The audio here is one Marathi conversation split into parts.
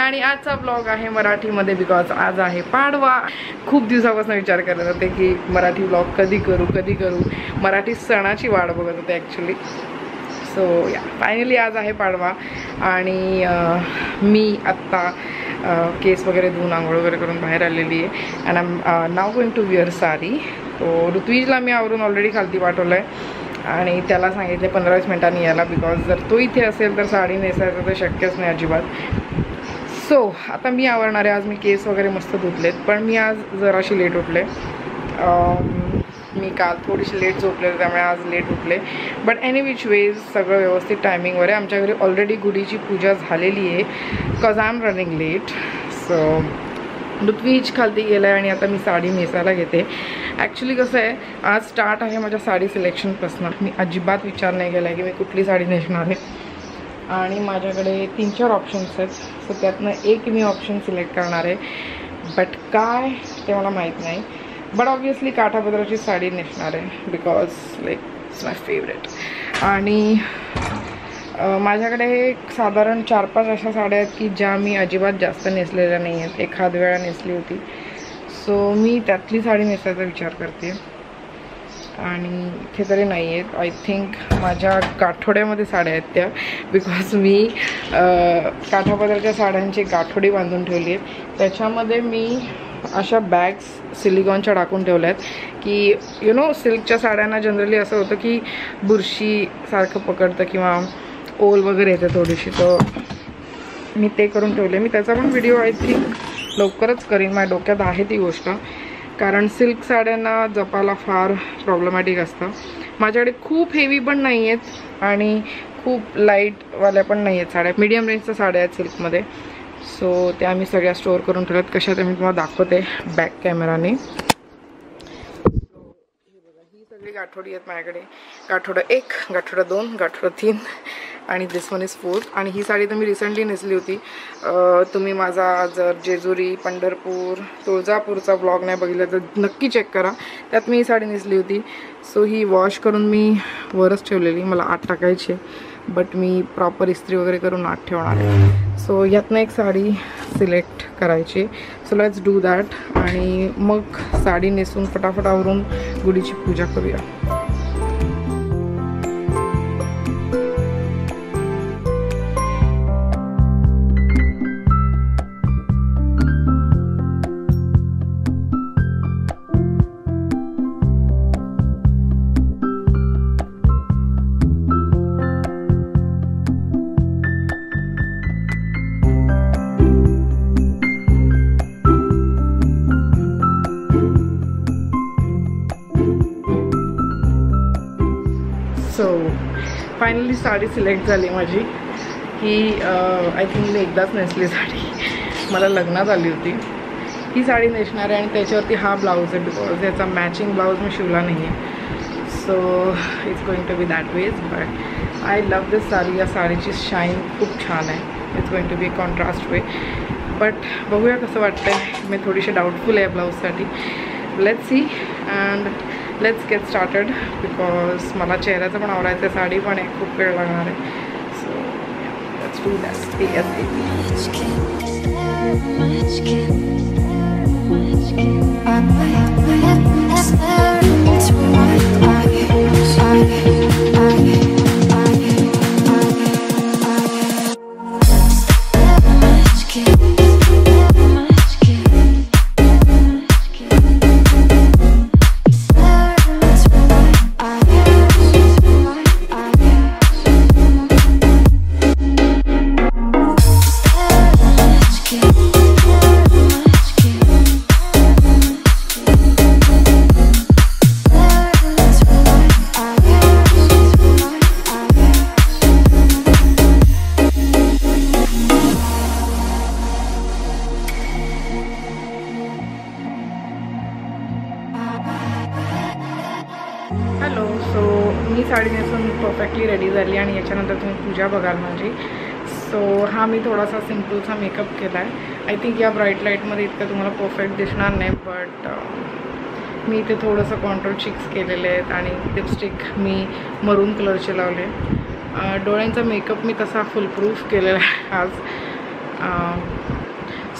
आणि आजचा ब्लॉग आहे मराठीमध्ये बिकॉज आज आहे पाडवा. खूप दिवसापासून विचार करत होते की मराठी ब्लॉग कधी करू. मराठी सणाची वाट बघत होते ॲक्च्युली. सो या फायनली आज आहे पाडवा आणि मी आत्ता केस वगैरे धुवून आंघोळ वगैरे करून बाहेर आलेली आहे. And I am now going to wear sari. तो ऋत्विजला मी आवरून ऑलरेडी खालती पाठवलं आहे आणि त्याला सांगितले 15-20 मिनिटांनी यायला, बिकॉज जर तो इथे असेल तर साडी नेसायचं तर शक्यच नाही अजिबात. सो आता मी आवरणार आहे. आज मी केस वगैरे मस्त धुतलेत, पण मी आज जराशी लेट उठले. मी काल थोडीशी लेट झोपले त्यामुळे आज लेट उठले. बट एनी विच वेज सगळं व्यवस्थित टायमिंगवर आहे. आमच्या घरी ऑलरेडी गुढीची पूजा झालेली आहे because I am running late. So Ritvij खालती गेला आहे आणि आता मी साडी नेसायला घेते. ॲक्च्युली कसं आहे, आज स्टार्ट आहे माझ्या साडी सिलेक्शनपासून. मी अजिबात विचार नाही केला आहे की मी कुठली साडी नेसणार आहे आणि माझ्याकडे 3-4 ऑप्शन्स आहेत. सो त्यातनं एक मी ऑप्शन सिलेक्ट करणार आहे, बट काय ते मला माहीत नाही. बट ऑब्वियसली काठापदराची साडी नेसणार आहे because like it's my favourite. आणि माझ्याकडे साधारण 4-5 अशा साड्या आहेत की ज्या मी अजिबात जास्त नेसलेल्या नाही आहेत. एखाद वेळा नेसली होती. सो मी त्यातली साडी नेसायचा विचार करते आणि इथे तरी नाही आहेत. आय थिंक माझ्या गाठोड्यामध्ये साड्या आहेत त्या, बिकॉज मी काठापदराच्या साड्यांची गाठोडी बांधून ठेवली आहेत. त्याच्यामध्ये मी अशा बॅग्स सिलिकॉनच्या टाकून ठेवल्या आहेत की यु नो सिल्कच्या साड्यांना जनरली असं होतं की बुरशीसारखं पकडतं किंवा ओल वगैरे येते थोडीशी. तर मी ते करून ठेवले. मी त्याचा पण व्हिडिओ आय थिंक लवकरच करीन. माझ्या डोक्यात आहे ती गोष्ट, कारण सिल्क साड्यांना जपायला फार प्रॉब्लेमॅटिक असतं. माझ्याकडे खूप हेवी पण नाही आहेत आणि खूप लाईटवाल्या पण नाही आहेत साड्या. मीडियम रेंजच्या साड्या आहेत सिल्कमध्ये. सो त्या मी सगळ्या स्टोअर करून ठेवल्यात. कशा ते मी तुम्हाला दाखवते बॅक कॅमेराने. ही सगळी गाठोडी आहेत माझ्याकडे. गाठोडं 1, गाठोडं 2, गाठोडं 3 आणि दिस वन इज 4. आणि ही साडी तर मी रिसेंटली नेसली होती. तुम्ही माझा जर जेजुरी, पंढरपूर, तुळजापूरचा ब्लॉग नाही बघितला तर नक्की चेक करा. त्यात मी ही साडी नेसली होती. सो ही वॉश करून मी वरच ठेवलेली. मला आत टाकायची, बट मी प्रॉपर इस्त्री वगैरे करून आत ठेवणार आहे. सो यातनं एक साडी सिलेक्ट करायची. सो लेट्स डू दॅट आणि मग साडी नेसून फटाफट आवरून गुढीची पूजा करूया. सो फायनली साडी सिलेक्ट झाली माझी. ही आय थिंक मी एकदाच नेसली साडी. मला लग्नात आली होती. ही साडी नेसणार आहे आणि त्याच्यावरती हा ब्लाऊज आहे बिकॉज याचा मॅचिंग ब्लाऊज मी शिवला नाही आहे. So it's going to be that ways. But I love this sari. या साडीची शाईन खूप छान आहे. It's going to be contrast way. But बघूया कसं वाटतं आहे. मी थोडीशी डाऊटफुल आहे ब्लाऊजसाठी. Let's see and let's get started because मला चेहऱ्याचं पण आवरायचं आहे. साडी पण आहे, खूप वेळ लागणार आहे. So let's do that. Hello. So मी साडी नेसून परफेक्टली रेडी झाली आणि याच्यानंतर तुम्ही पूजा बघाल माझी. सो हा मी थोडासा सिम्पलचा मेकअप केला आहे. आय थिंक या ब्राईट लाईटमध्ये इतकं तुम्हाला परफेक्ट दिसणार नाही, बट मी इथे थोडंसं कॉन्ट्रोल चिक्स केलेले आहेत आणि लिपस्टिक मी मरून कलरचे लावले. डोळ्यांचा मेकअप मी तसा फुल प्रूफ केलेला आहे आज.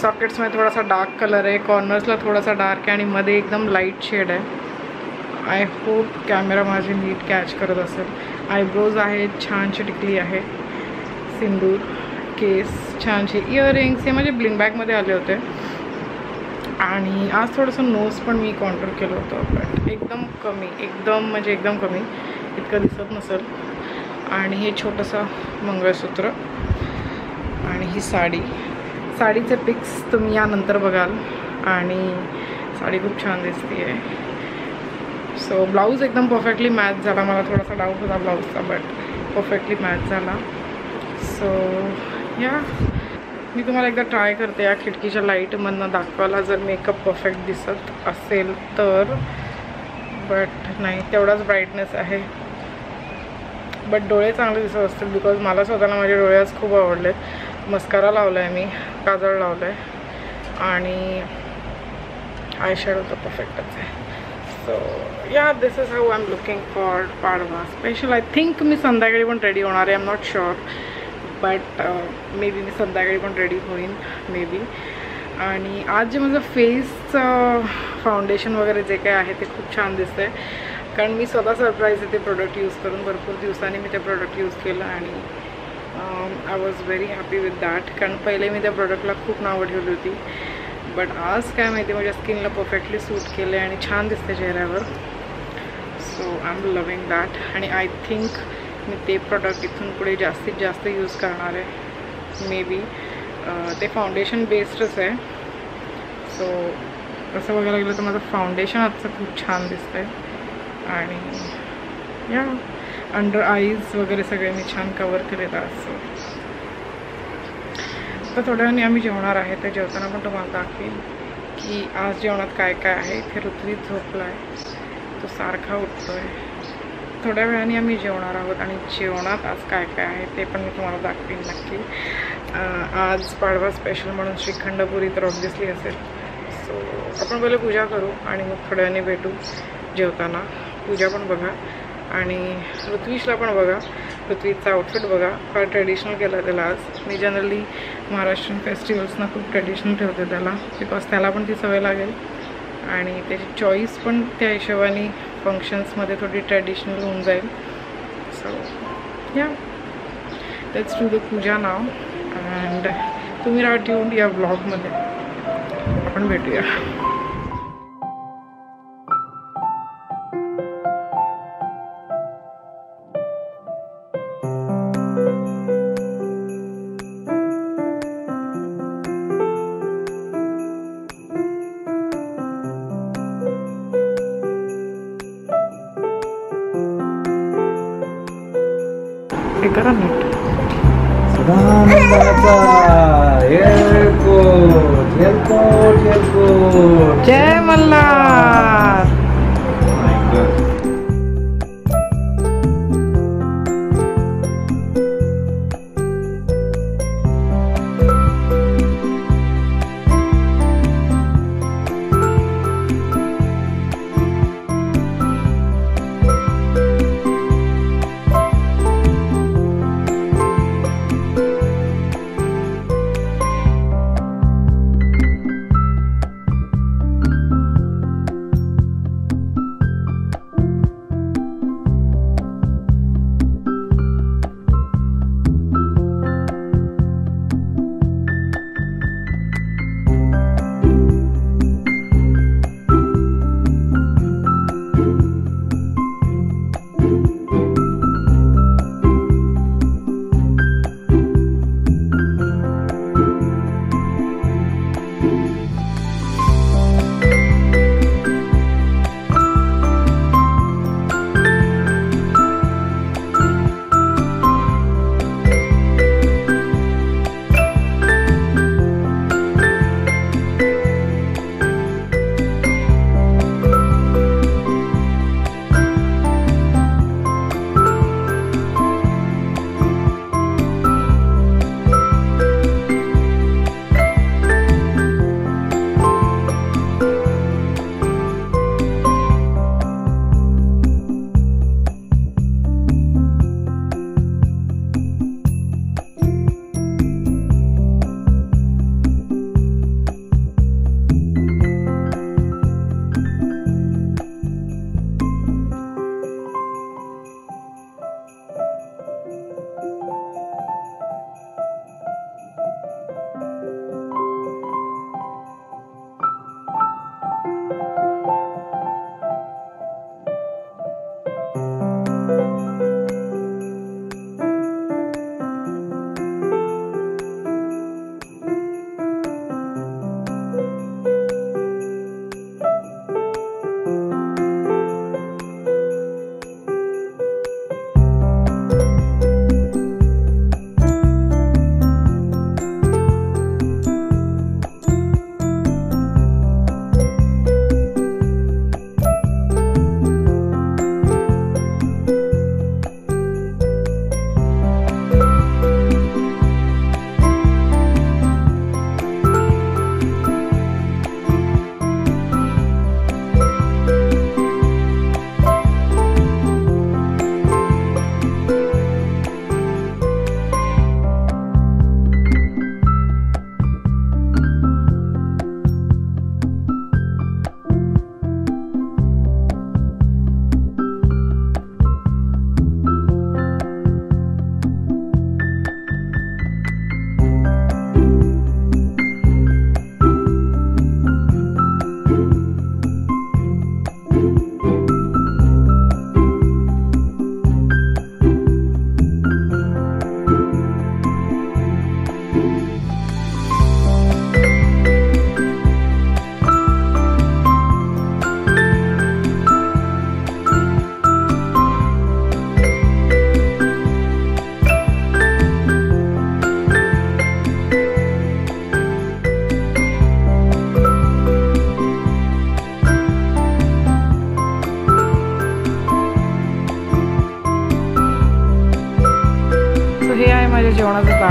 सॉकेट्समध्ये थोडासा डार्क कलर आहे, कॉर्नर्सला थोडासा डार्क आहे आणि मध्ये एकदम लाईट शेड आहे. आय होप कॅमेरा माझी नीट कॅच करत असेल. आयब्रोज आहेत, छानशी टिकली आहे, सिंदूर, केस, छानसे इयरिंग्स. हे माझे ब्लिंग बॅगमध्ये आले होते. आणि आज थोडंसं नोज पण मी कॉन्टूर केलं होतं, बट एकदम कमी, एकदम म्हणजे एकदम कमी, इतकं दिसत नसेल. आणि हे छोटंसं मंगळसूत्र आणि ही साडी. साडीचे पिक्स तुम्ही यानंतर बघाल. आणि साडी खूप छान दिसते आहे. सो ब्लाऊज एकदम परफेक्टली मॅच झाला. मला थोडासा डाऊट होता ब्लाऊजचा, बट परफेक्टली मॅच झाला. सो या मी तुम्हाला एकदा ट्राय करते या खिडकीच्या लाईटमधनं दाखवायला, जर मेकअप परफेक्ट दिसत असेल तर. बट नाही, तेवढाच ब्राईटनेस आहे. बट डोळे चांगले दिसत असतील, बिकॉज मला स्वतःला माझे डोळे आज खूप आवडलेत. मस्कारा लावला आहे मी, काजळ लावलं आहे आणि आय शॅडो तर परफेक्टच आहे. So yeah, this is how I am looking for Padwa special. I think मी संध्याकाळी पण रेडी होणार आहे. I am not sure, but maybe मी संध्याकाळी पण रेडी होईन मे बी. आणि आज जे माझं फेसचं फाउंडेशन वगैरे जे काय आहे ते खूप छान दिसतं आहे, कारण मी स्वतः सरप्राईज आहे ते प्रोडक्ट यूज करून. भरपूर दिवसांनी मी ते प्रोडक्ट यूज केलं आणि I was very happy with that. कारण पहिले मी त्या प्रोडक्टला खूप नावं ठेवली होती, बट आज काय माहिती माझ्या स्किनला परफेक्टली सूट केलं आहे आणि छान दिसते चेहऱ्यावर. So I am loving that. आणि आय थिंक मी ते प्रोडक्ट इथून पुढे जास्तीत जास्त यूज करणार आहे मे बी. ते फाउंडेशन बेस्डच आहे. सो असं बघायला गेलं तर माझं फाउंडेशन आजचं खूप छान दिसतं आहे. आणि या अंडर आईज वगैरे सगळे मी छान कवर केलेलं असं. तर थोड्या वेळाने आम्ही जेवणार आहे. ते जेवताना पण तुम्हाला दाखवेल की आज जेवणात काय काय आहे. इथे ऋत्वी झोपला आहे, तो सारखा उठतो आहे. थोड्या वेळाने आम्ही जेवणार आहोत आणि जेवणात आज काय काय आहे ते पण मी तुम्हाला दाखवेन नक्की. आज पाडवा स्पेशल म्हणून श्रीखंडपुरी तर ऑब्व्हियसली असेल. सो आपण पहिले पूजा करू आणि मग थोड्या वेळाने भेटू जेवताना. पूजा पण बघा आणि ऋत्विशला पण बघा. ऋत्विजचा आउटफिट बघा, फार ट्रेडिशनल केला त्याला आज. मी जनरली महाराष्ट्रीयन फेस्टिवल्सना खूप ट्रेडिशनल ठेवते त्याला, बिकॉज त्याला पण ती सवय लागेल आणि त्याची चॉईस पण त्या हिशोबाने फंक्शन्समध्ये थोडी ट्रेडिशनल होऊन जाईल. So yeah, let's do the puja now. And तुम्ही राहा ट्यून्ड या ब्लॉगमध्ये. आपण भेटूया. करा नीट. जय मल्हार.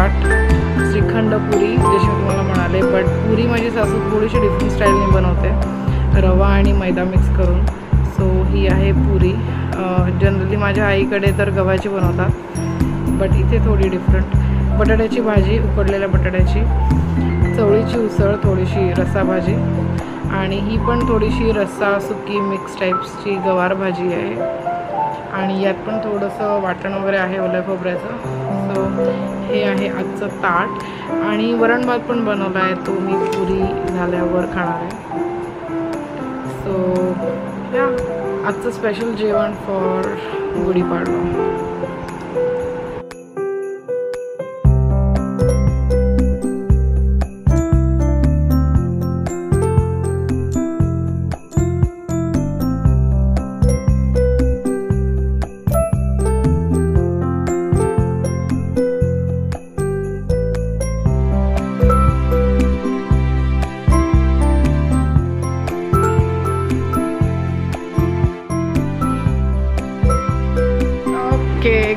ताट, श्रीखंड पुरी जशी मी तुम्हाला म्हणाले, बट पुरी माझी सासू थोडीशी डिफरंट स्टाईलने बनवते, रवा आणि मैदा मिक्स करून. सो ही आहे पुरी. जनरली माझ्या आईकडे तर गव्हाची बनवतात, बट इथे थोडी डिफरंट. बटाट्याची भाजी, उकडलेल्या बटाट्याची, चवळीची उसळ, थोडीशी रस्सा भाजी, आणि ही पण थोडीशी रस्सा सुकी मिक्स टाईप्सची गवार भाजी आहे. आणि यात पण थोडंसं वाटण वगैरे आहे ओल्या खोबऱ्याचं. सो हे आहे आजचं ताट. आणि वरण भात पण बनवला आहे, तो मी पुरी झाल्यावर खाणार आहे. सो या आजचं स्पेशल जेवण फॉर गुढीपाडवा.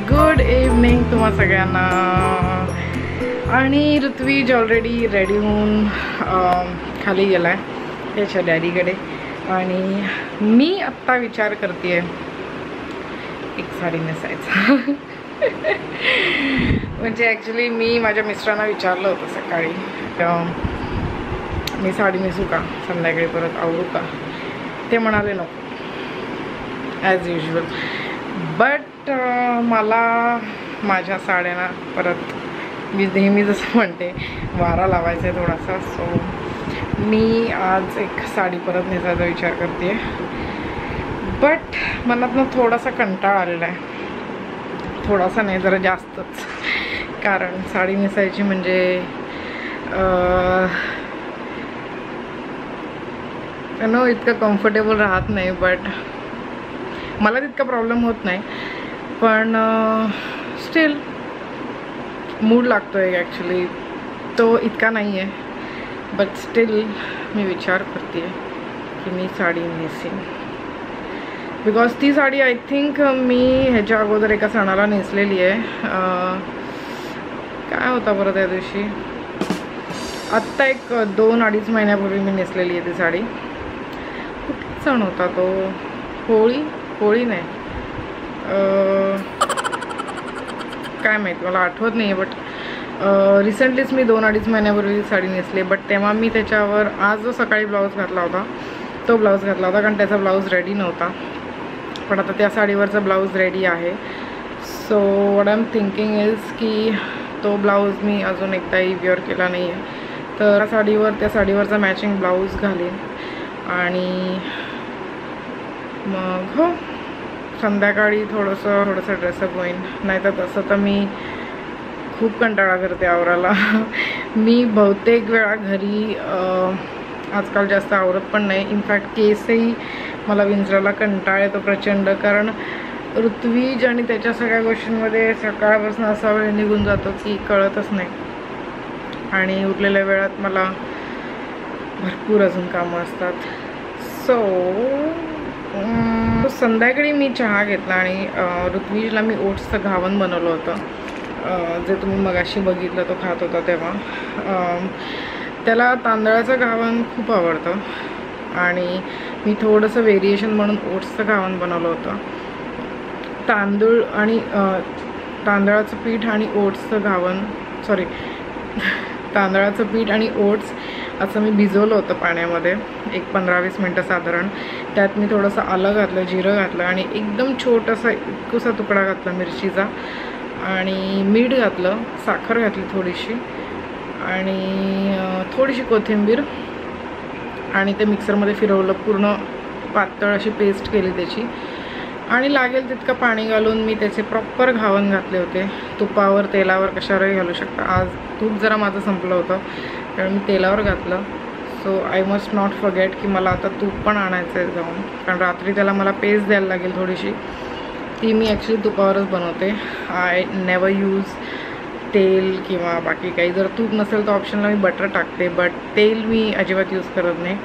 गुड इव्हनिंग तुम्हा सगळ्यांना. आणि ऋत्विज ऑलरेडी रेडी होऊन खाली गेला आहे त्याच्या डॅडीकडे. आणि मी आत्ता विचार करते आहे एक साडी नेसायचा. म्हणजे ॲक्च्युली मी माझ्या मिस्टरांना विचारलं होतं सकाळी, मी साडी नेसू का, संध्याकाळी परत आवडू का. ते म्हणाले नको ॲज युजल. बट मला माझ्या साड्यांना परत मी नेहमी जसं म्हणते वारा लावायचा आहे थोडासा. सो मी आज एक साडी परत नेसायचा विचार करते आहे. बट मनातनं थोडासा कंटाळा आलेला आहे, थोडासा नाही जरा जास्तच. कारण साडी नेसायची म्हणजे नो इतकं कम्फर्टेबल राहत नाही. बट मला तितका प्रॉब्लेम होत नाही, पण स्टील मूड लागतो आहे ॲक्च्युली, तो इतका नाही आहे. बट स्टील मी विचार करते आहे की मी साडी नेसेन. बिकॉज ती साडी आय थिंक मी ह्याच्या अगोदर एका सणाला नेसलेली आहे. काय होता बरं त्या दिवशी, आत्ता एक 2-2.5 महिन्यापूर्वी मी नेसलेली आहे ती साडी. कुठला सण होता तो, होळी नाही, काय माहीत मला आठवत नाही. बट रिसेंटलीच मी 2-2.5 महिन्यापूर्वी साडी नेसली. बट तेव्हा मी त्याच्यावर आज जो सकाळी ब्लाऊज घातला होता तो ब्लाऊज घातला होता, कारण त्याचा ब्लाऊज रेडी नव्हता. पण आता त्या साडीवरचा ब्लाऊज रेडी आहे. So what I am thinking is की तो ब्लाऊज मी अजून एकदाही वेअर केला नाही आहे, तर त्या साडीवरचा मॅचिंग ब्लाऊज घालेन. आणि मग हो संध्याकाळी थोडंसं ड्रेसअप होईन. नाहीतर तसं तर मी खूप कंटाळा करते आवराला. मी बहुतेक वेळा घरी आजकाल जास्त आवरत पण नाही. इनफॅक्ट केसही मला विंचरायला कंटाळा येतो प्रचंड, कारण ऋत्विज आणि त्याच्या सगळ्या गोष्टींमध्ये सकाळपासून असा वेळ निघून जातो की कळतच नाही. आणि उरलेल्या वेळात मला भरपूर अजून कामं असतात. सो संध्याकाळी मी चहा घेतला आणि ऋत्विजला मी ओट्सचं घावन बनवलं होतं, जे तुम्ही मगाशी बघितलं तो खात होता तेव्हा. त्याला तांदळाचं घावन खूप आवडतं आणि मी थोडंसं व्हेरिएशन म्हणून ओट्सचं घावन बनवलं होतं. तांदळाचं पीठ आणि ओट्सचं घावन, तांदळाचं पीठ आणि ओट्स असं मी भिजवलं होतं पाण्यामध्ये एक 15-20 मिनटं साधारण. त्यात मी थोडंसं आलं घातलं, जिरं घातलं आणि एकदम छोटासा इतकुसा तुकडा घातला मिरचीचा, आणि मीठ घातलं, साखर घातली थोडीशी, आणि थोडीशी कोथिंबीर, आणि ते मिक्सरमध्ये फिरवलं. पूर्ण पातळ अशी पेस्ट केली त्याची, आणि लागेल तितकं पाणी घालून मी त्याचे प्रॉपर घावन घातले होते. तुपावर, तेलावर, कशावरही घालू शकता. आज तूप जरा माझं संपलं होतं कारण मी तेलावर घातलं. So I must not forget की मला आता तूप पण आणायचं आहे जाऊन, कारण रात्री त्याला मला पेस्ट द्यायला लागेल थोडीशी. ती मी ॲक्च्युली तुपावरच बनवते. आय नेवर यूज तेल किंवा बाकी काही. जर तूप नसेल तर ऑप्शनला मी बटर टाकते, बट तेल मी अजिबात यूज करत नाही.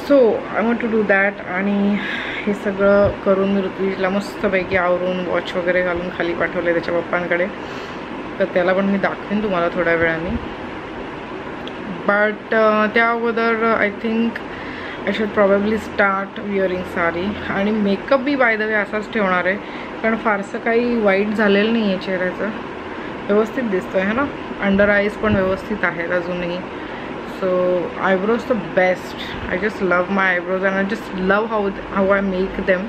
So I want to do that. आणि हे सगळं करून मी ऋत्विजला मस्तपैकी आवरून वॉच वगैरे घालून खाली पाठवले त्याच्या पप्पांकडे. तर त्याला पण मी दाखवेन तुम्हाला थोड्या वेळाने. बट त्या अगोदर I think I should probably start wearing sari. आणि makeup be by the way असाच ठेवणार आहे, कारण फारसं काही वाईट झालेलं नाही आहे चेहऱ्याचं, व्यवस्थित दिसतं आहे ना. अंडर आईज पण व्यवस्थित आहेत अजूनही. So eyebrows the best. I just love my eyebrows and I just love how I make them.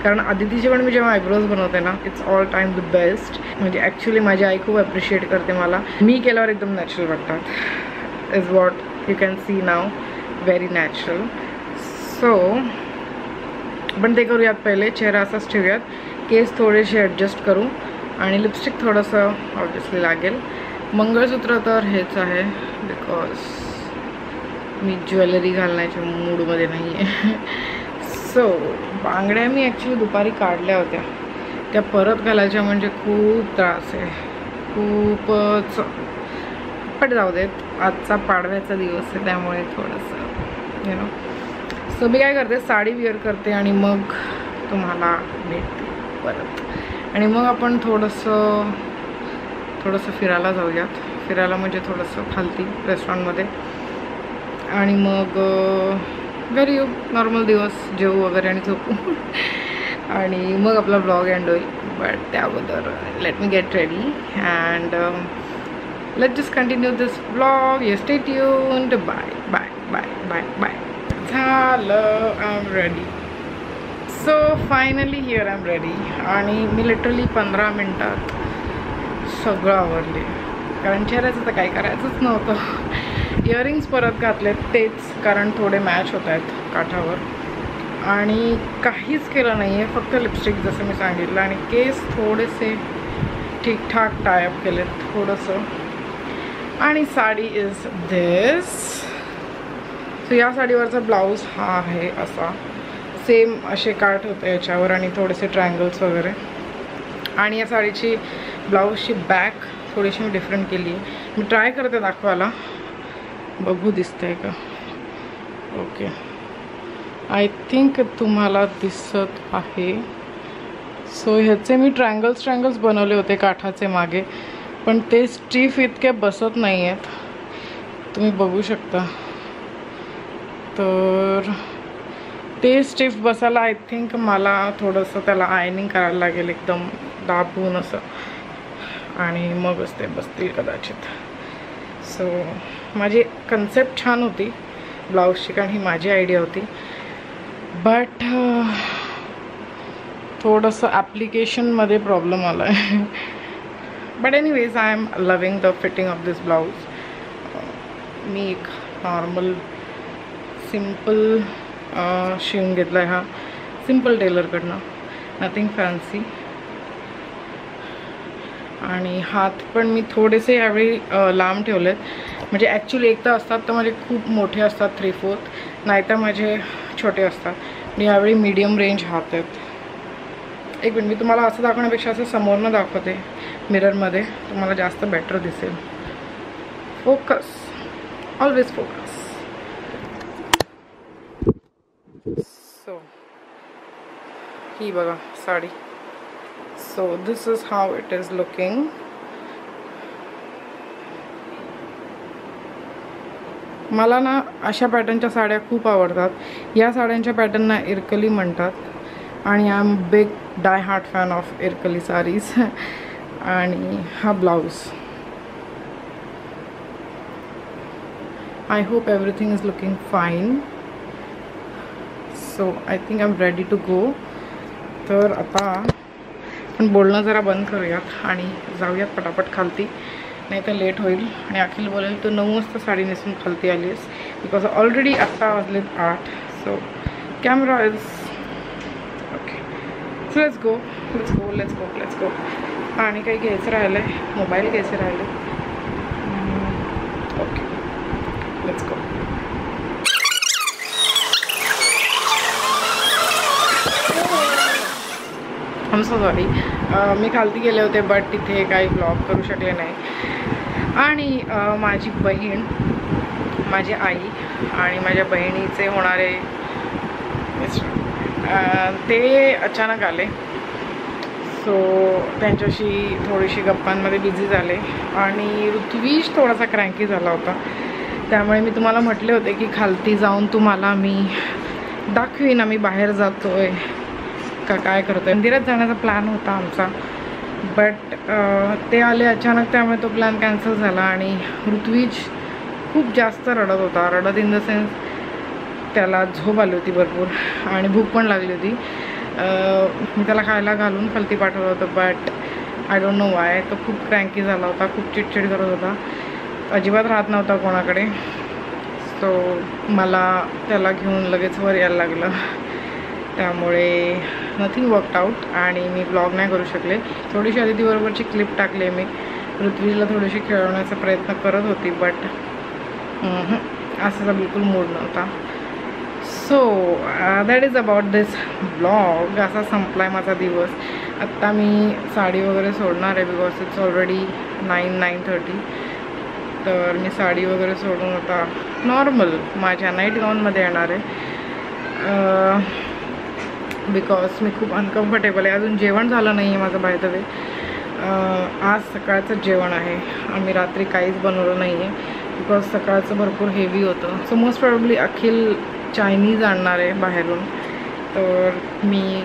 कारण आदितीचे पण मी जेव्हा आयब्रोज बनवते ना, it's all time the best. म्हणजे ॲक्च्युली माझी आई खूप ॲप्रिशिएट करते मला. मी केल्यावर एकदम नॅचरल वाटतात. Is what you can see now, very natural. So पण ते करूयात पहिले. चेहरा असाच ठेवूयात, केस थोडेसे ॲडजस्ट करू आणि लिपस्टिक थोडंसं ऑब्वियसली लागेल. मंगळसूत्र तर हेच आहे, बिकॉज मी ज्वेलरी घालण्याच्या मूडमध्ये नाही आहे. सो बांगड्या मी ॲक्च्युली दुपारी काढल्या होत्या, त्या परत घालायच्या म्हणजे खूप त्रास आहे, खूपच. पण जाऊ देत, आजचा पाडव्याचा दिवस आहे त्यामुळे थोडंसं नो. सो मी काय करते, साडी वेअर करते आणि मग तुम्हाला भेटते परत. आणि मग आपण थोडंसं फिरायला जाऊयात. फिरायला म्हणजे थोडंसं खालती रेस्टॉरंटमध्ये. आणि मग घरी येऊ, नॉर्मल दिवस, जेवू वगैरे आणि झोपू. आणि मग आपला ब्लॉग एंड होईल. बट त्याबद्दल let me get ready and let just continue this blog. You stay tuned. Bye bye bye bye bye. झालं, I am ready. So finally here I am ready. आणि मी लिटरली 15 मिनटात सगळं आवरले, कारण चेहऱ्याचं तर काही करायचंच नव्हतं. इयरिंग्स परत घातलेत तेच, कारण थोडे मॅच होत आहेत काठावर. आणि काहीच केलं नाही आहे, फक्त लिपस्टिक जसं मी सांगितलं. आणि केस थोडेसे ठीकठाक टायअप केलेत थोडंसं. आणि साडी इज दिस. सो या साडीवरचा ब्लाऊज हा आहे असा, सेम असे काठ होते याच्यावर आणि थोडेसे ट्रायंगल्स वगैरे. आणि या साडीची ब्लाऊजची बॅक थोडीशी मी डिफरंट केली आहे. मी ट्राय करते दाखवायला, बघू दिसतंय का. ओके, आय थिंक तुम्हाला दिसत आहे. सो ह्याचे मी ट्रायंगल्स बनवले होते काठाचे मागे, पण ते स्टिफ इतके बसत नाही आहेत, तुम्ही बघू शकता. तर ते स्टिफ बसायला आय थिंक मला थोडंसं त्याला आयनिंग करायला लागेल, एकदम दाबून असं, आणि मगच ते बसतील कदाचित. सो माझी कन्सेप्ट छान होती ब्लाऊजची, कारण ही माझी आयडिया होती. बट थोडंसं ॲप्लिकेशनमध्ये प्रॉब्लेम आला आहे. But anyways I am loving the fitting of this blouse. मी एक नॉर्मल सिम्पल शिवून घेतला आहे हा, सिम्पल टेलरकडनं, नथिंग फॅन्सी. आणि हात पण मी थोडेसे यावेळी लांब ठेवलेत. म्हणजे ॲक्च्युली एक तर असतात तर माझे खूप मोठे असतात 3/4, नाहीतर माझे छोटे असतात. आणि यावेळी मीडियम रेंज हात आहेत. एक मिनिट, मी तुम्हाला असं दाखवण्यापेक्षा असं समोरनं दाखवते मिररमध्ये, तुम्हाला जास्त बेटर दिसेल. Focus, always focus. सो ही बघा sari. So this is how it is looking. मला ना अशा पॅटर्नच्या साड्या खूप आवडतात. या साड्यांच्या पॅटर्नना इरकली म्हणतात आणि I am big die hard fan of Irkali saris. आणि हा blouse. I hope everything is looking fine. So I think I am ready to go. तर आता पण बोलणं जरा बंद करूयात आणि जाऊयात पटापट खालती, नाही तर लेट होईल. आणि अखिल बोलेल तू 9 वाजता साडी नेसून खालती आलीस, बिकॉज ऑलरेडी आत्ता वाजलेत 8. So camera is okay. So let's go. आणि काही घ्यायचं राहिलं आहे, मोबाईल घ्यायचे राहिले. Okay, let's go. I am so sorry. मी खालती गेले होते बट तिथे काही ब्लॉग करू शकले नाही. आणि माझी बहीण, माझी आई आणि माझ्या बहिणीचे होणारे मिस्टर ते अचानक आले. सो त्यांच्याशी थोडीशी गप्पांमध्ये बिझी झाले आणि ऋत्विज थोडासा क्रँकी झाला होता. त्यामुळे मी तुम्हाला म्हटले होते की खालती जाऊन तुम्हाला मी दाखवीन आम्ही बाहेर जातो आहे का काय करतो आहे. मंदिरात जाण्याचा प्लॅन होता आमचा, बट ते आले अचानक, त्यामुळे तो प्लॅन कॅन्सल झाला. आणि ऋत्विज खूप जास्त रडत होता. रडत इन द सेन्स त्याला झोप आली होती भरपूर आणि भूक पण लागली होती. मी त्याला खायला घालून खालती पाठवलं होतं, but I don't know Y तो खूप क्रँकी झाला होता, खूप चिडचिड करत होता, अजिबात राहत नव्हता कोणाकडे. सो मला त्याला घेऊन लगेच वर यायला लागलं. त्यामुळे नथिंग वर्कड आउट आणि मी ब्लॉग नाही करू शकले. थोडीशी अदितीबरोबरची क्लिप टाकली मी. ऋत्विजला थोडीशी खेळवण्याचा प्रयत्न करत होती, बट असाचा बिलकुल मूड नव्हता. So that is about this blog. असा संपला आहे माझा दिवस. आत्ता मी साडी वगैरे सोडणार आहे बिकॉज इट्स ऑलरेडी 9:30. तर मी साडी वगैरे सोडून आता नॉर्मल माझ्या नाईट गाऊनमध्ये येणार आहे बिकॉज मी खूप अनकम्फर्टेबल आहे. अजून जेवण झालं नाही आहे माझं बाय द वे. आज सकाळचं जेवण आहे. आम्ही रात्री काहीच बनवलं नाही आहे बिकॉज सकाळचं भरपूर हेवी होतं. सो मोस्ट प्रॉब्ली अखिल चायनीज आणणार आहे बाहेरून. तर मी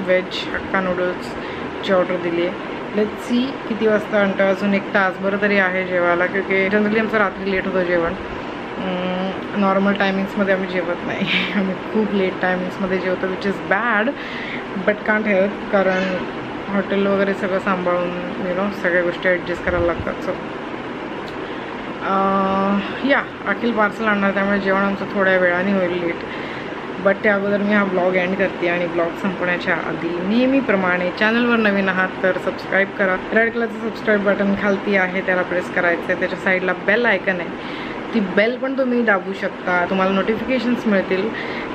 व्हेज हक्का नूडल्सची ऑर्डर दिली आहे. लेट्स सी किती वाजता आणतो. अजून 1 तासभर तरी आहे जेवायला, क्योंकि जनरली आमचं रात्री लेट होतं जेवण. नॉर्मल टायमिंग्समध्ये आम्ही जेवत नाही. आम्ही खूप लेट टायमिंग्समध्ये जेवतो, which is bad, but can't help. कारण हॉटेल वगैरे सगळं सांभाळून सगळ्या गोष्टी ॲडजस्ट करायला लागतात. सो या अखिल पार्सल आणणार, त्यामुळे जेवण आमचं थोड्या वेळाने होईल लेट. बट त्या अगोदर मी हा ब्लॉग एंड करते आणि ब्लॉग संपण्याच्या आधी नेहमीप्रमाणे चॅनलवर नवीन आहात तर सबस्क्राईब करा. रेड कलरचं सबस्क्राईब बटन खालती आहे, त्याला प्रेस करायचं आहे. त्याच्या साईडला बेल आयकन आहे, ती बेल पण तुम्ही दाबू शकता. तुम्हाला नोटिफिकेशन्स मिळतील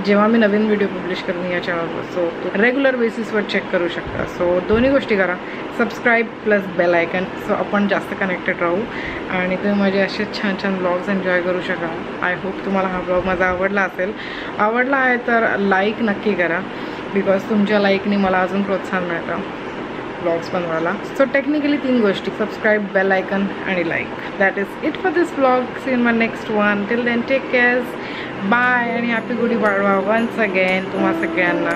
जेव्हा मी नवीन व्हिडिओ पब्लिश करून या चॅनलवर. सो रेग्युलर बेसिसवर चेक करू शकता. सो दोन्ही गोष्टी करा, subscribe plus bell icon. So आपण जास्त कनेक्टेड राहू आणि तुम्ही माझे असे छान छान ब्लॉग्स एन्जॉय करू शकाल. आय होप तुम्हाला हा ब्लॉग माझा आवडला असेल. आवडला आहे तर लाईक नक्की करा बिकॉज तुमच्या लाईकने मला अजून प्रोत्साहन मिळतं ब्लॉग्स बनवायला. सो टेक्निकली 3 गोष्टी, सबस्क्राईब, बेल आयकन आणि like. That is it for this blog. See in my next one. Till then take care, bye आणि happy Gudi Padwa once again तुम्हा सगळ्यांना.